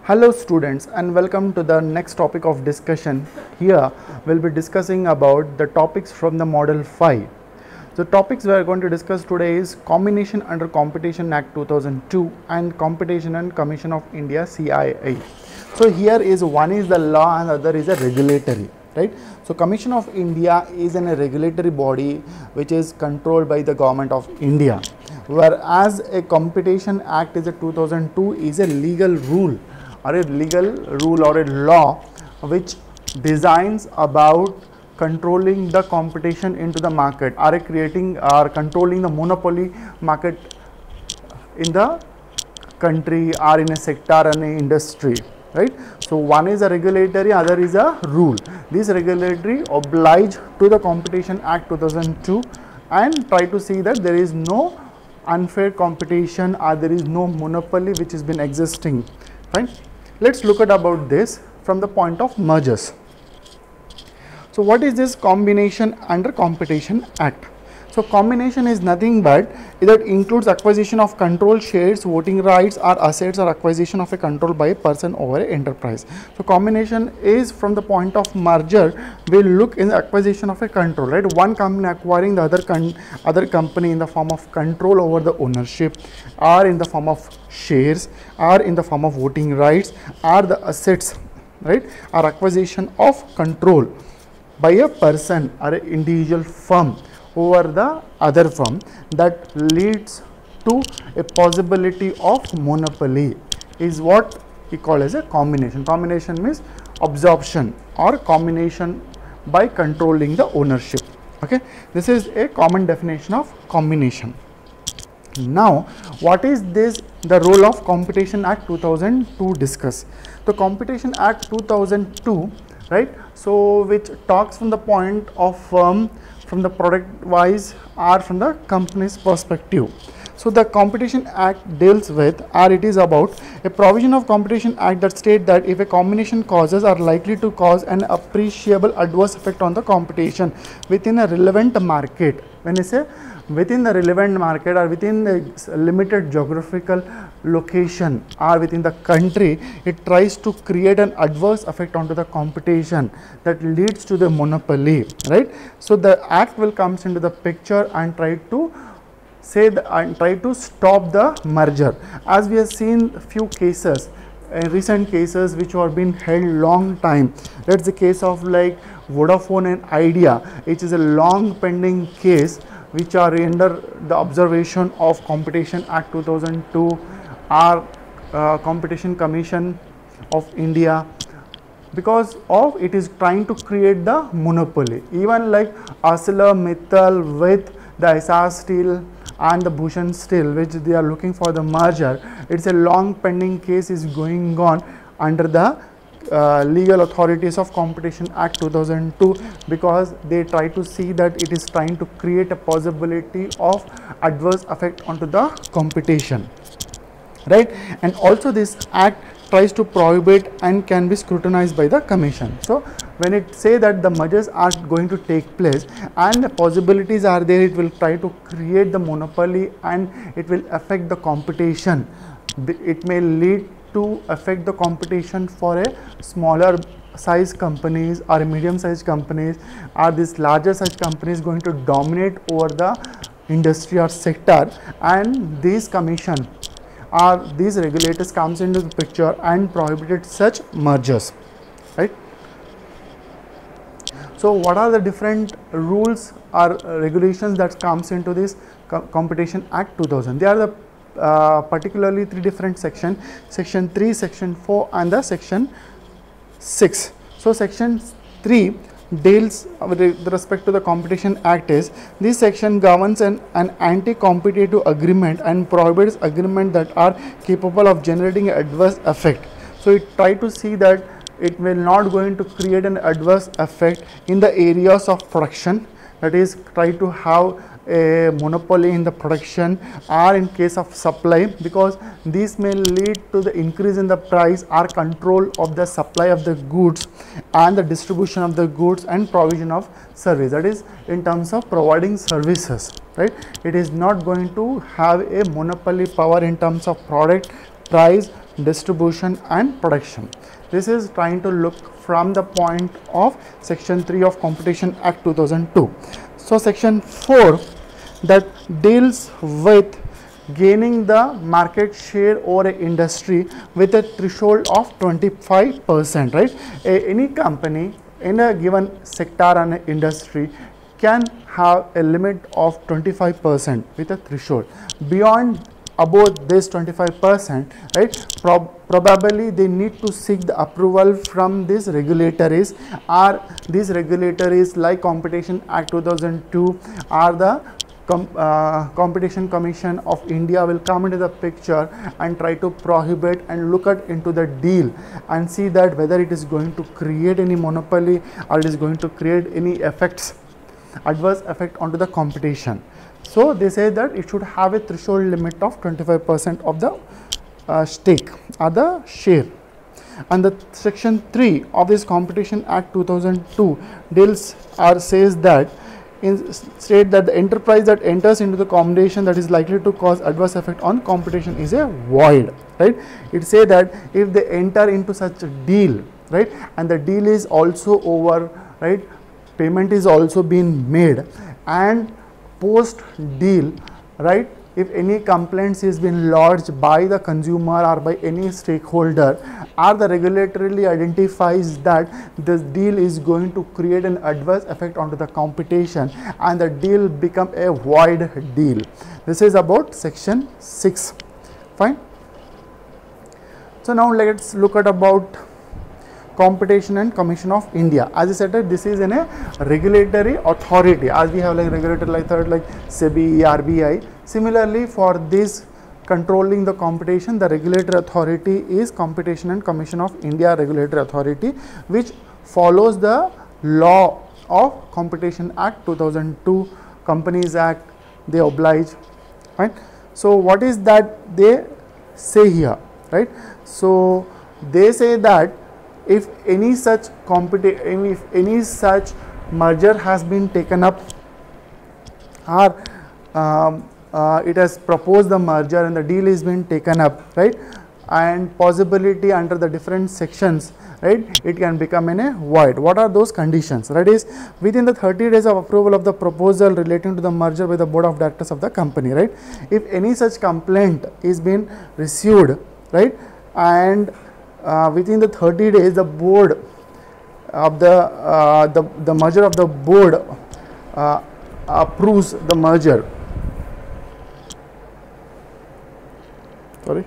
Hello students and welcome to the next topic of discussion. Here we'll be discussing about the topics from the model 5. The topics we are going to discuss today is Combination under Competition Act 2002 and Competition and Commission of India CII. So here is one is the law and other is a regulatory, right? So Commission of India is a regulatory body which is controlled by the government of India, whereas a Competition Act is a 2002 is a legal rule or a law which designs about controlling the competition into the market or creating or controlling the monopoly market in the country or in a sector and an industry, right? So one is a regulatory, other is a rule. This regulatory oblige to the Competition Act 2002 and try to see that there is no unfair competition or there is no monopoly which has been existing, right? Let's look at about this from the point of mergers. So what is this Combination under Competition Act? So combination is nothing but that includes acquisition of control shares, voting rights or assets or acquisition of a control by a person over an enterprise. So combination is from the point of merger, we look in the acquisition of a control, right? One company acquiring the other company in the form of control over the ownership or in the form of shares or in the form of voting rights or the assets, right? Or acquisition of control by a person or an individual firm over the other firm that leads to a possibility of monopoly is what we call as a combination. Combination means absorption or combination by controlling the ownership. Okay, this is a common definition of combination. Now, what is this the role of Competition Act 2002 discuss? The Competition Act 2002, right? So which talks from the point of firm, from the product wise or from the company's perspective. So the Competition Act deals with, or it is about a provision of Competition Act that state that if a combination causes are likely to cause an appreciable adverse effect on the competition within a relevant market. When I say within the relevant market or within the limited geographical location or within the country, it tries to create an adverse effect onto the competition that leads to the monopoly, right? So the act will comes into the picture and try to say and try to stop the merger. As we have seen few cases, recent cases which have been held long time. That's the case of like Vodafone and Idea, which is a long pending case which are under the observation of Competition Act 2002 or Competition Commission of India, because of it is trying to create the monopoly. Even like ArcelorMittal with the Essar Steel and the Bhushan Steel, which they are looking for the merger, it's a long pending case is going on under the legal authorities of Competition Act 2002 because they try to see that it is trying to create a possibility of adverse effect onto the competition, right? And also this act tries to prohibit and can be scrutinized by the commission. So when it say that the mergers are going to take place and the possibilities are there, it will try to create the monopoly and it will affect the competition. It may lead to affect the competition for a smaller size companies or medium sized companies, or this larger size companies going to dominate over the industry or sector, and this commission or these regulators comes into the picture and prohibited such mergers, right? So what are the different rules or regulations that comes into this Competition Act 2000? They are the particularly three different sections: section 3, section 4 and the section 6. So section 3 deals with respect to the Competition Act is, this section governs an anti-competitive agreement and prohibits agreement that are capable of generating adverse effect. So it try to see that it will not going to create an adverse effect in the areas of production, that is try to have a monopoly in the production or in case of supply, because these may lead to the increase in the price or control of the supply of the goods and the distribution of the goods and provision of service, that is in terms of providing services, right? It is not going to have a monopoly power in terms of product, price, distribution and production. This is trying to look from the point of section 3 of Competition Act 2002. So section 4 that deals with gaining the market share over an industry with a threshold of 25%, right? Any company in a given sector and industry can have a limit of 25% with a threshold. Beyond above this 25%, right, probably they need to seek the approval from these regulatories, or these regulatories like Competition Act 2002 or the Competition Commission of India will come into the picture and try to prohibit and look at into the deal and see that whether it is going to create any monopoly or it is going to create any effects, adverse effect onto the competition. So they say that it should have a threshold limit of 25% of the stake or the share. And the section 3 of this Competition Act 2002 deals or says that state that the enterprise that enters into the competition that is likely to cause adverse effect on competition is a void, right? It say that if they enter into such a deal, right, and the deal is also over, right, payment is also being made, and post deal, right, if any complaints is been lodged by the consumer or by any stakeholder, or the regulatorily identifies that this deal is going to create an adverse effect onto the competition and the deal become a void deal. This is about section 6. Fine. So now let's look at about Competition and Commission of India. As I said that this is in a regulatory authority, as we have like regulatory like SEBI, RBI. Similarly, for this controlling the competition, the regulatory authority is Competition and Commission of India Regulatory Authority, which follows the law of Competition Act 2002, Companies Act, they oblige, right? So what is that they say here, right? So they say that if any such merger has been taken up, or it has proposed the merger and the deal is been taken up, right, and possibility under the different sections, right, it can become in a void. What are those conditions? That is within the 30 days of approval of the proposal relating to the merger by the board of directors of the company, right? If any such complaint is been received, right, and within the 30 days the board of the merger of the board approves the merger. Sorry.